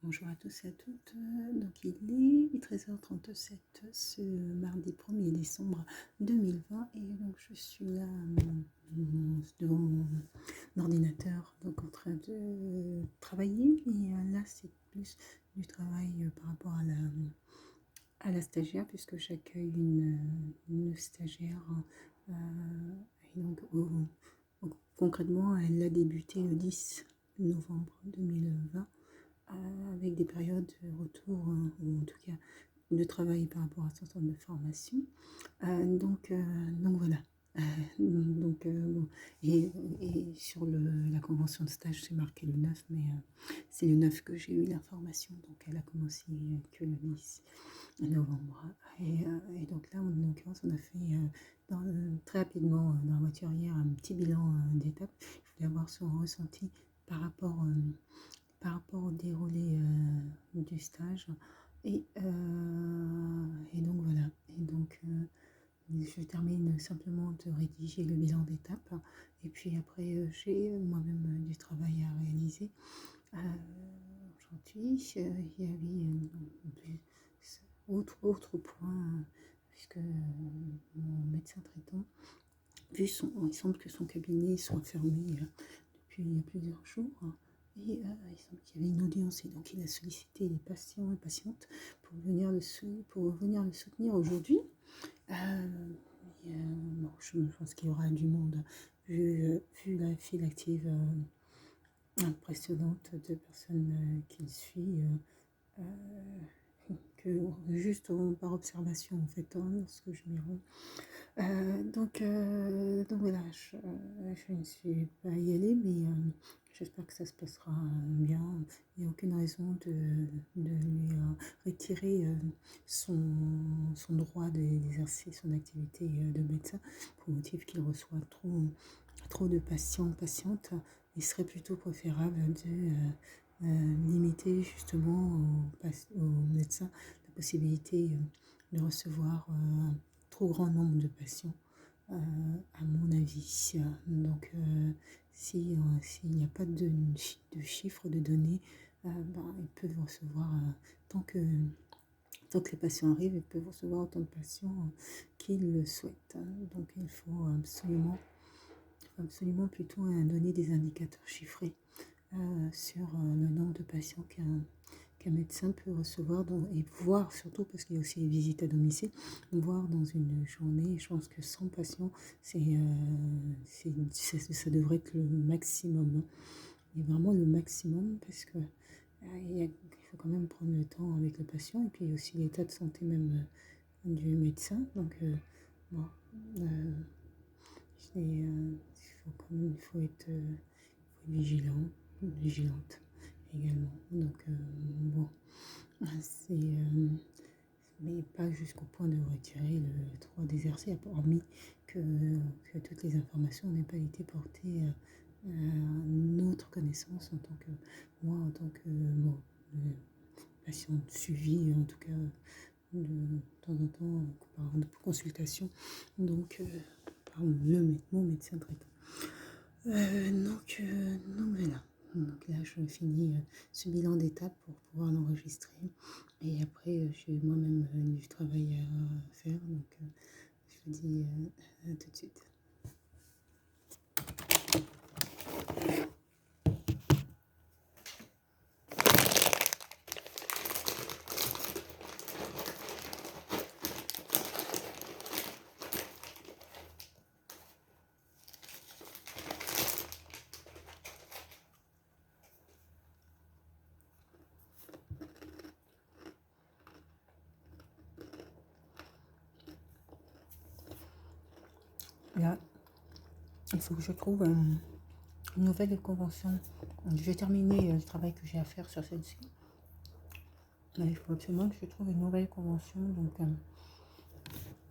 Bonjour à tous et à toutes. Donc il est 13h37 ce mardi 1er décembre 2020 et donc je suis là devant mon ordinateur donc en train de travailler et là c'est plus du travail par rapport à la stagiaire puisque j'accueille une stagiaire euh, et donc concrètement elle a débuté le 10 novembre 2020 avec des périodes de retour, ou en tout cas de travail par rapport à un certain nombre de formations. Donc voilà. Bon. Et sur la convention de stage, c'est marqué le 9, mais c'est le 9 que j'ai eu l'information. Donc elle a commencé que le 10 novembre. Et donc là, en l'occurrence, on a fait très rapidement dans la voiture hier un petit bilan d'étape. Je voulais avoir son ressenti par rapport au déroulé du stage. Et donc voilà. Et donc je termine simplement de rédiger le bilan d'étape. Et puis après, j'ai moi-même du travail à réaliser. Aujourd'hui, il y avait autre point, puisque mon médecin traitant, il semble que son cabinet soit fermé depuis plusieurs jours. Et il semble qu'il y avait une audience et donc il a sollicité les patients et patientes pour venir le soutenir aujourd'hui. Bon, je pense qu'il y aura du monde vu la file active impressionnante de personnes qu'il suit. Que juste par observation en fait lorsque je m'y rends. Donc voilà, je ne suis pas y aller, mais j'espère que ça se passera bien. Il n'y a aucune raison de lui retirer son droit d'exercer son activité de médecin pour motif qu'il reçoit trop de patients, patientes. Il serait plutôt préférable de limiter justement aux médecins la possibilité de recevoir trop grand nombre de patients, à mon avis. Donc, s'il n'y a pas de chiffres, de données, ils peuvent recevoir, tant que les patients arrivent, ils peuvent recevoir autant de patients qu'ils le souhaitent. Donc, il faut absolument plutôt donner des indicateurs chiffrés sur le nombre de patients qu'un médecin peut recevoir et voir surtout parce qu'il y a aussi les visites à domicile, voir dans une journée, je pense que 100 patients, ça devrait être le maximum. Et vraiment le maximum parce que il faut quand même prendre le temps avec le patient et puis aussi l'état de santé même du médecin. Donc bon, il faut être vigilante également. Donc bon, c'est mais pas jusqu'au point de retirer le droit d'exercer, hormis que toutes les informations n'aient pas été portées à notre connaissance en tant que moi, en tant que patiente suivie, en tout cas de temps en temps par consultation, donc par mon médecin traitant. Donc voilà. Donc là, je finis ce bilan d'étape pour pouvoir l'enregistrer. Et après, j'ai moi-même du travail à faire. Donc, je vous dis à tout de suite. Là, il faut que je trouve une nouvelle convention. Je vais terminer le travail que j'ai à faire sur celle-ci. Mais il faut absolument que je trouve une nouvelle convention. Donc,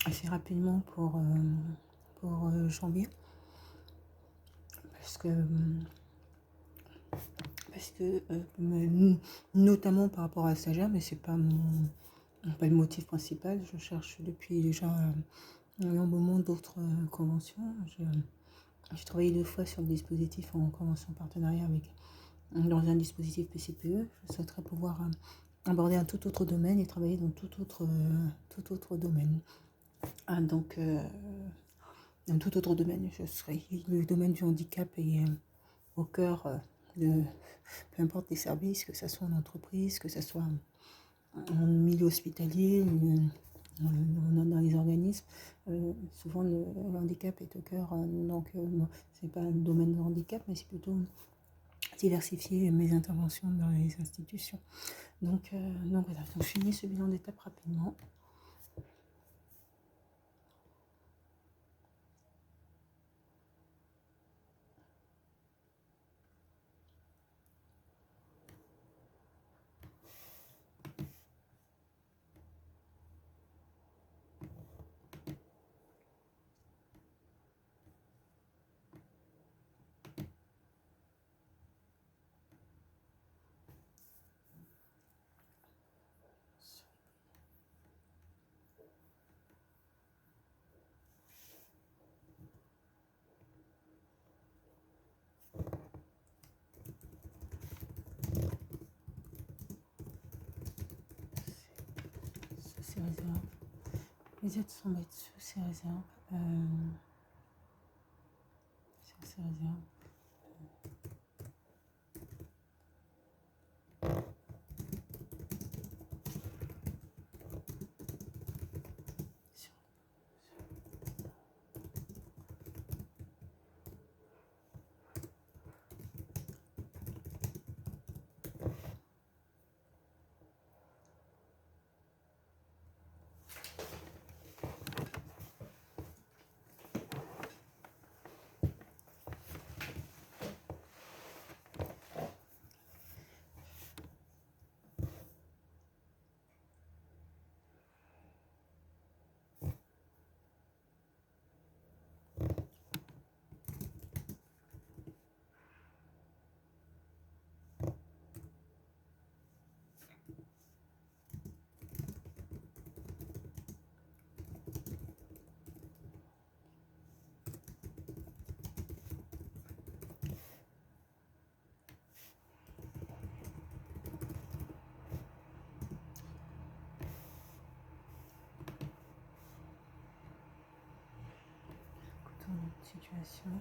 assez rapidement pour janvier. Parce que notamment par rapport à la stagiaire, mais c'est pas pas le motif principal. Je cherche depuis déjà un moment d'autres conventions. J'ai travaillé 2 fois sur le dispositif en convention partenariat avec dans un dispositif PCPE. Je souhaiterais pouvoir aborder un tout autre domaine et travailler dans tout autre domaine. Donc, dans tout autre domaine, je serai le domaine du handicap et au cœur de peu importe les services, que ce soit en entreprise, que ce soit en milieu hospitalier, dans les organismes. Souvent le handicap est au cœur, donc c'est pas un domaine de handicap, mais c'est plutôt diversifier mes interventions dans les institutions. Donc voilà, donc je finis ce bilan d'étape rapidement. Sous ces réserves. Les aides semblent être sous ces réserves. Sous ces réserves. Situation.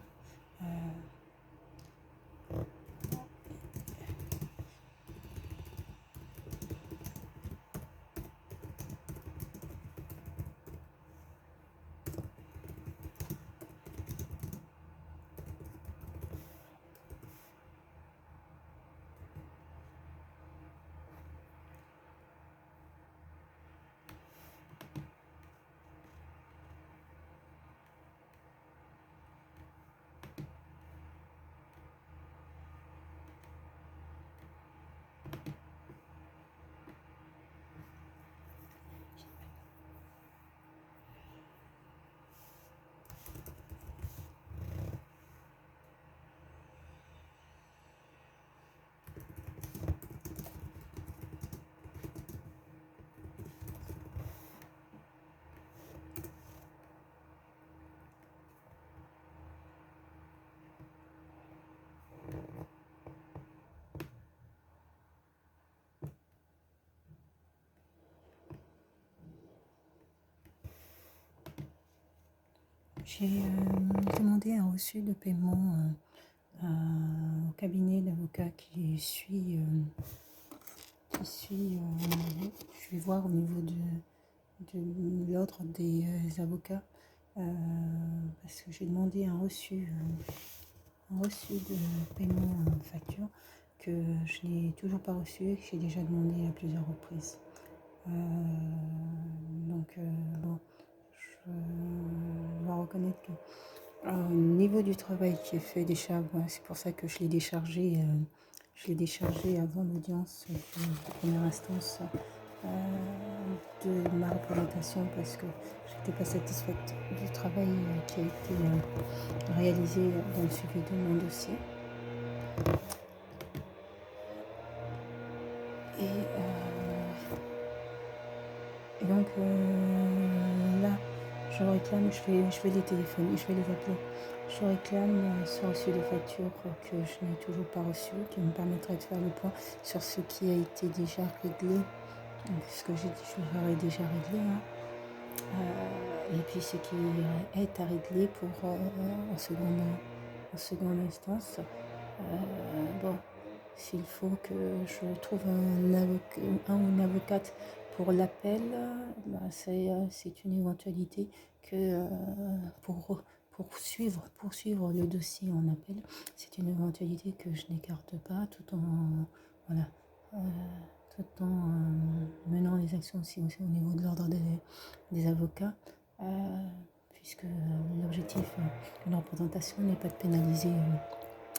J'ai demandé un reçu de paiement au cabinet d'avocats qui suit, je vais voir au niveau de l'ordre des avocats, parce que j'ai demandé un reçu de paiement facture que je n'ai toujours pas reçu et que j'ai déjà demandé à plusieurs reprises. Donc bon, je dois reconnaître que au niveau du travail qui est fait déjà, c'est pour ça que je l'ai déchargé avant l'audience de première instance de ma représentation, parce que je n'étais pas satisfaite du travail qui a été réalisé dans le suivi de mon dossier. Et donc là, je réclame, je vais les téléphoner, je vais les appeler. Je réclame ce reçu de facture que je n'ai toujours pas reçu, qui me permettrait de faire le point sur ce qui a été déjà réglé, ce que j'ai dit, je l'aurais déjà réglé, hein. Et puis ce qui est à régler pour en seconde instance. Bon, s'il faut que je trouve un ou une avocate pour l'appel, bah, c'est une éventualité que pour poursuivre le dossier en appel, c'est une éventualité que je n'écarte pas tout en voilà, euh, tout en menant les actions aussi au niveau de l'ordre des avocats, puisque l'objectif d'une représentation n'est pas de pénaliser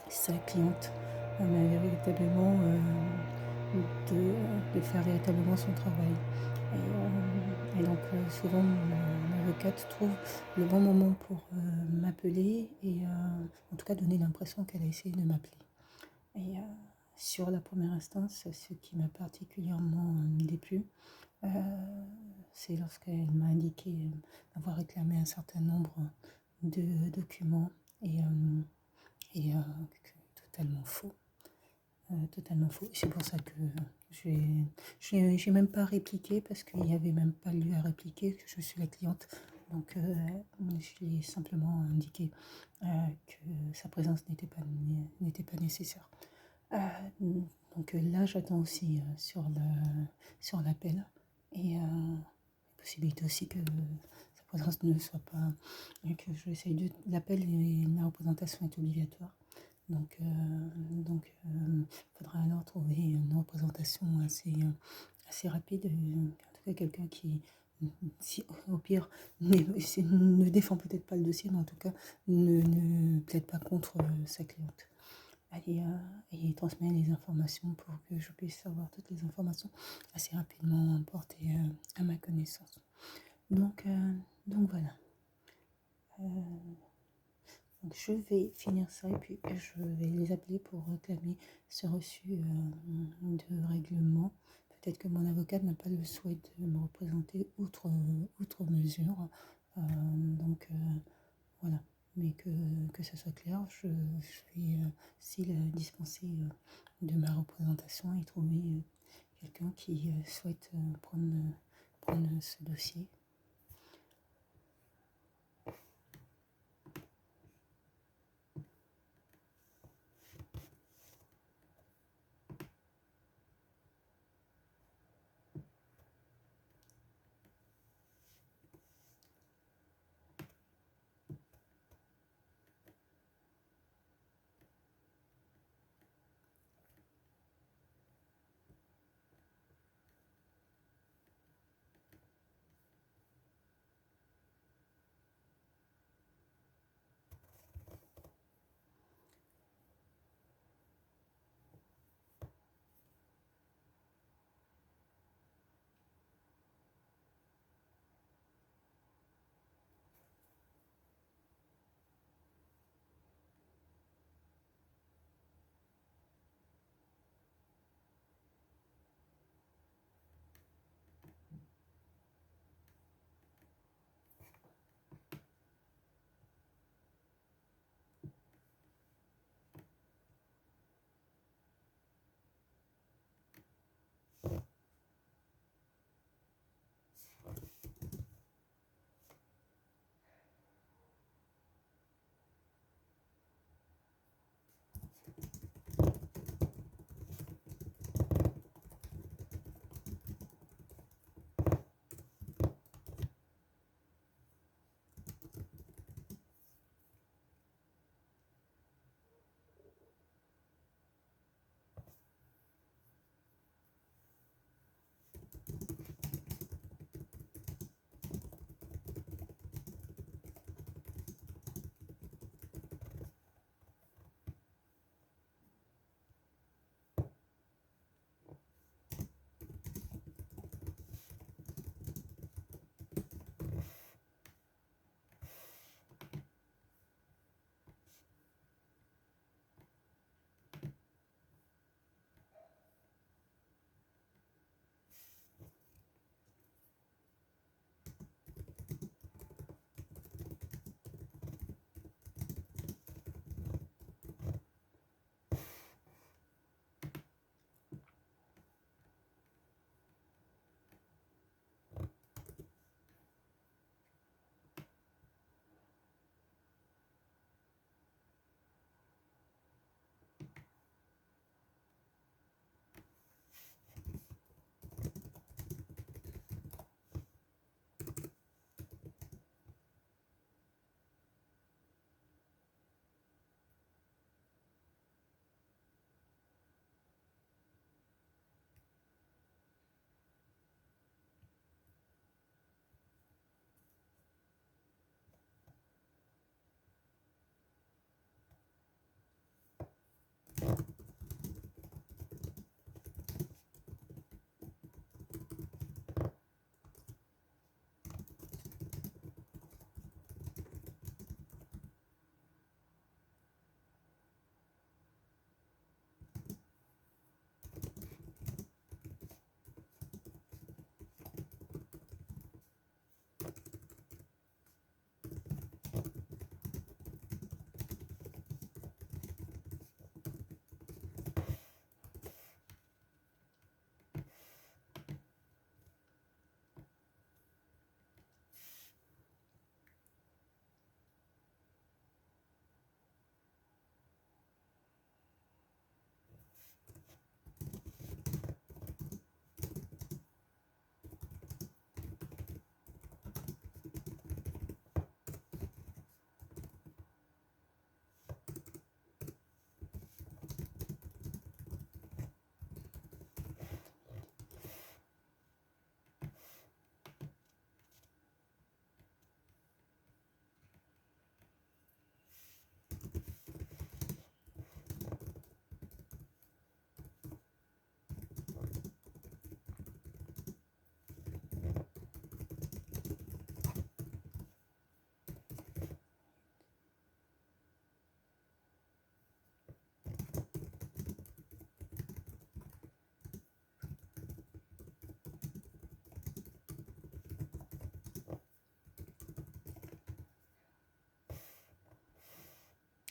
sa cliente, mais véritablement de faire véritablement son travail. Et donc souvent mon avocate trouve le bon moment pour m'appeler et en tout cas donner l'impression qu'elle a essayé de m'appeler. Et sur la première instance, ce qui m'a particulièrement déplu, c'est lorsqu'elle m'a indiqué avoir réclamé un certain nombre de documents et totalement faux. Totalement faux. C'est pour ça que j'ai même pas répliqué parce qu'il n'y avait même pas lieu à répliquer, que je suis la cliente. Donc je lui ai simplement indiqué que sa présence n'était pas nécessaire. Donc là, j'attends aussi sur l'appel et possibilité aussi que sa présence ne soit pas, que j'essaye de l'appel et la représentation est obligatoire. Donc, faudra alors trouver une représentation assez rapide, en tout cas quelqu'un qui, si, au pire, ne défend peut-être pas le dossier, mais en tout cas ne plaide pas contre sa cliente. Et transmet les informations pour que je puisse avoir toutes les informations assez rapidement portées à ma connaissance. Donc voilà. Donc je vais finir ça et puis je vais les appeler pour réclamer ce reçu de règlement. Peut-être que mon avocate n'a pas le souhait de me représenter outre mesure. Voilà. Mais que ça soit clair, je vais, s'il dispenser de ma représentation et trouver quelqu'un qui souhaite prendre ce dossier.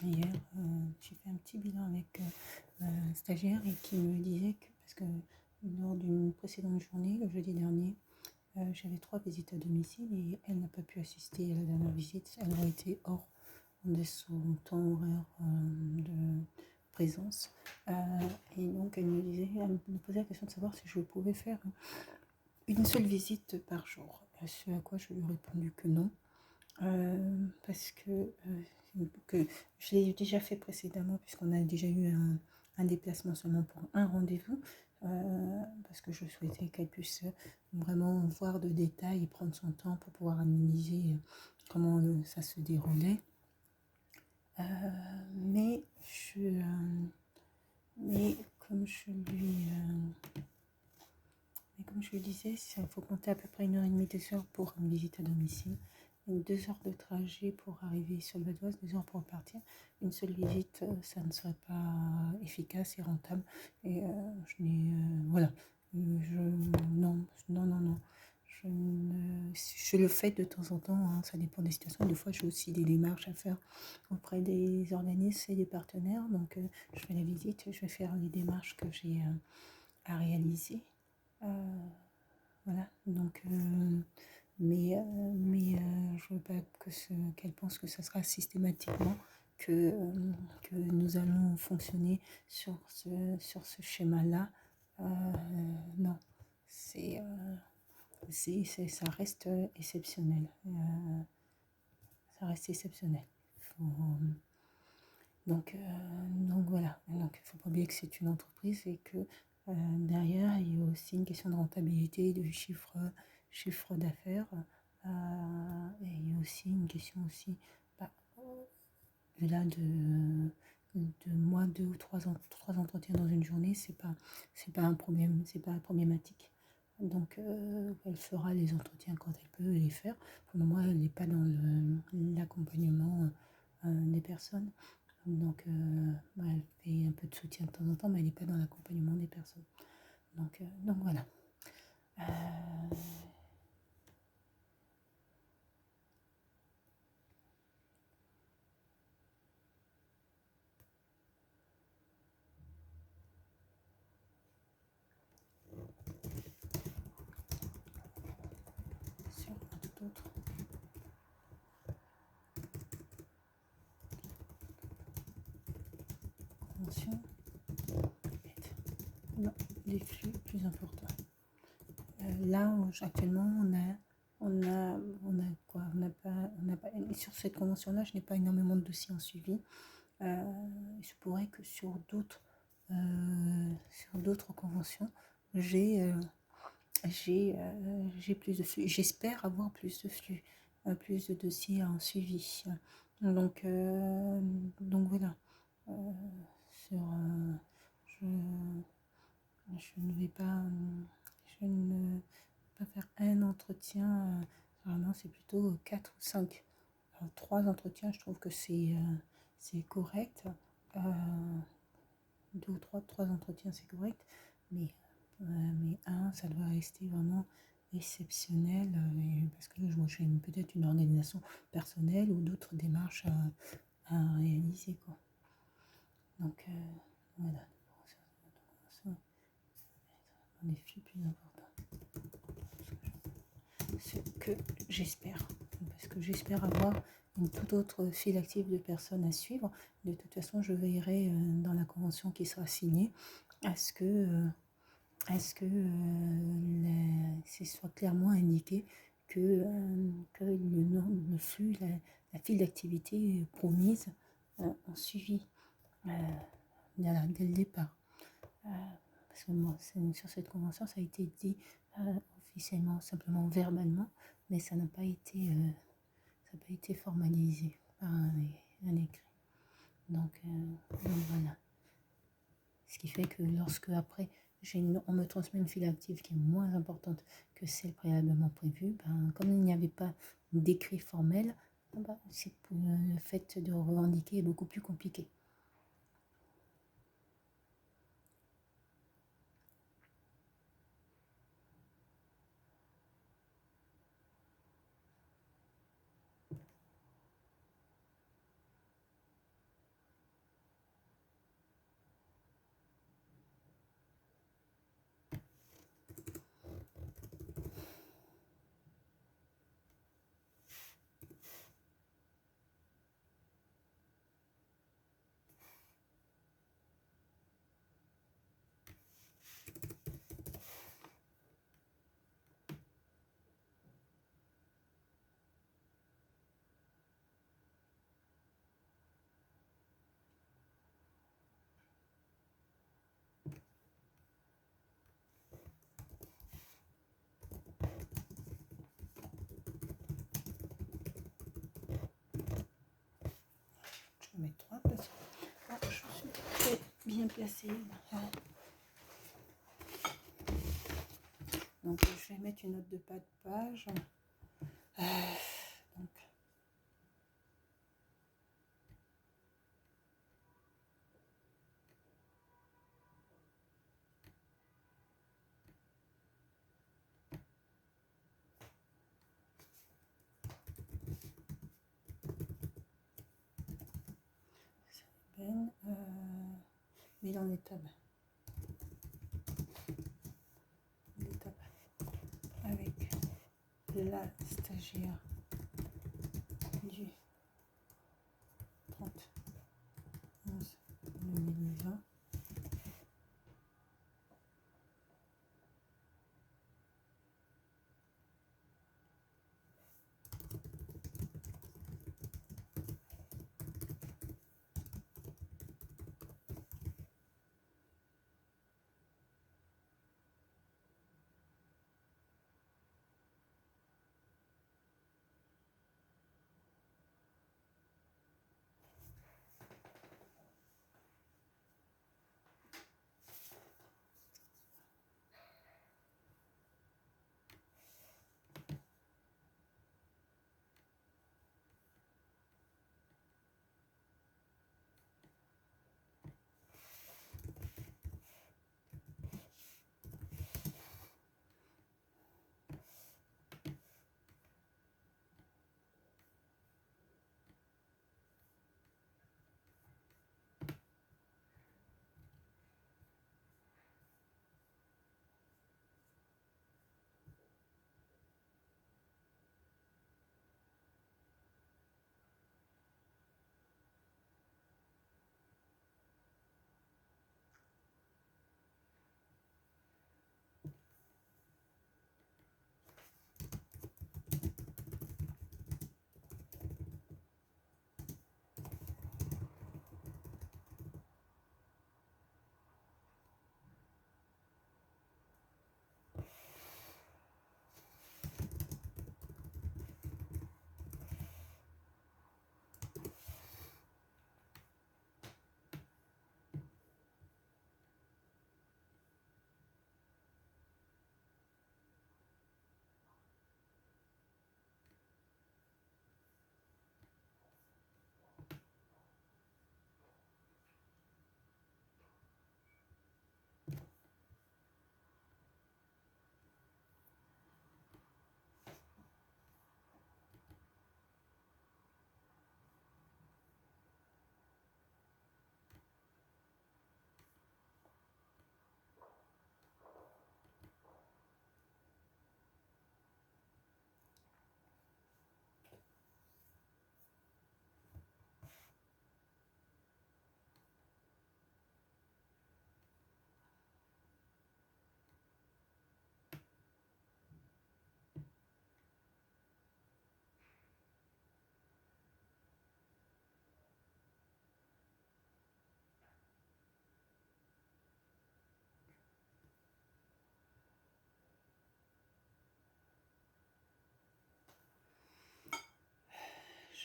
Hier, j'ai fait un petit bilan avec un stagiaire et qui me disait que, parce que lors d'une précédente journée, le jeudi dernier, j'avais 3 visites à domicile et elle n'a pas pu assister à la dernière visite. Elle aurait été hors de son temps horaire de présence. Et donc, elle me posait la question de savoir si je pouvais faire une seule visite par jour. Ce à quoi je lui ai répondu que non. Parce que je l'ai déjà fait précédemment, puisqu'on a déjà eu un déplacement seulement pour un rendez-vous, parce que je souhaitais qu'elle puisse vraiment voir de détails et prendre son temps pour pouvoir analyser comment ça se déroulait. Euh, mais, mais comme je lui mais comme je le disais, il faut compter à peu près 1h30, 2 heures pour une visite à domicile. Donc 2 heures de trajet pour arriver sur le Val-d'Oise, 2 heures pour repartir. Une seule visite, ça ne serait pas efficace et rentable. Et je n'ai... voilà. Non, non, non, non. Je le fais de temps en temps, hein, ça dépend des situations. Des fois, j'ai aussi des démarches à faire auprès des organismes et des partenaires. Donc, je fais la visite, je vais faire les démarches que j'ai à réaliser. Voilà, donc, je veux pas qu'elle pense que ça sera systématiquement que nous allons fonctionner sur ce schéma-là. Non, ça reste exceptionnel. Ça reste exceptionnel. Donc voilà. Donc, il ne faut pas oublier que c'est une entreprise et que derrière, il y a aussi une question de rentabilité, de chiffre d'affaires. Et il y a aussi une question aussi, bah, au-delà de moi, 2 ou 3 entretiens dans une journée, c'est pas un problème, c'est pas problématique. Donc, elle fera les entretiens quand elle peut les faire. Pour le moment, elle n'est pas dans l'accompagnement des personnes. Donc, elle fait un peu de soutien de temps en temps, mais elle n'est pas dans l'accompagnement des personnes. Donc voilà. Sur un tout autre. Convention. Non, les flux plus importants. Là, actuellement, quoi? Sur cette convention-là, je n'ai pas énormément de dossiers en suivi. Il se pourrait que sur d'autres conventions, j'ai plus de flux. J'espère avoir plus de flux, plus de dossiers en suivi. Donc voilà. sur... je, je ne vais pas... je ne vais pas faire un entretien. Vraiment, c'est plutôt 4 ou 5. 3 entretiens, je trouve que c'est correct. 2 ou 3 entretiens, c'est correct. Mais un, ça doit rester vraiment exceptionnel. Parce que j'ai peut-être une organisation personnelle ou d'autres démarches à réaliser, quoi. Donc, voilà. Un défi plus important. Ce que j'espère. Parce que j'espère avoir une toute autre file active de personnes à suivre. De toute façon, je veillerai dans la convention qui sera signée à ce que, ce soit clairement indiqué que le flux, la file d'activité promise ont suivi dès le départ. Parce que moi, sur cette convention, ça a été dit officiellement, simplement verbalement, mais ça n'a pas été formalisé par un écrit. Donc voilà. Ce qui fait que lorsque après on me transmet une file active qui est moins importante que celle préalablement prévue, comme il n'y avait pas d'écrit formel, le fait de revendiquer est beaucoup plus compliqué. Je vais mettre 3 parce que je suis très bien placée. Donc je vais mettre une note de pas de page. Donc, bilan d'étape avec la stagiaire du 30/11/2020.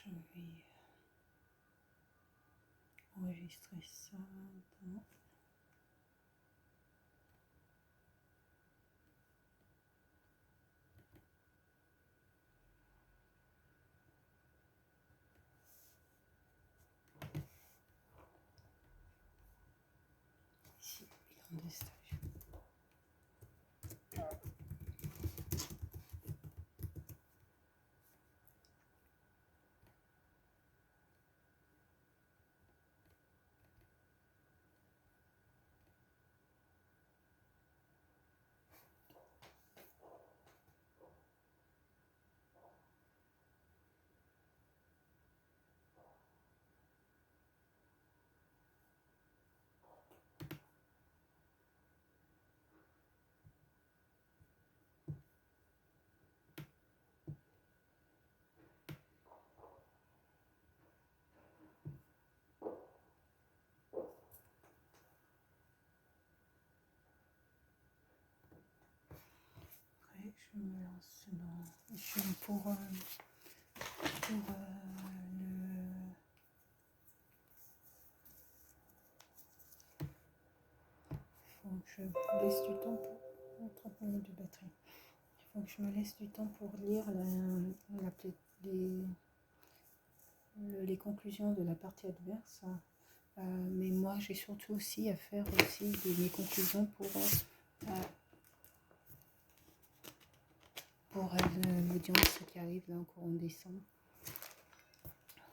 je vais enregistrer ça dans... Ici, bilan de stage. Je me lance pour le... Il faut que je laisse du temps pour... 30 minutes de batterie. Il faut que je me laisse du temps pour lire les conclusions de la partie adverse. Mais moi, j'ai surtout aussi à faire aussi mes conclusions pour l'audience qui arrive là encore en décembre,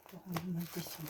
pour le mois de décembre.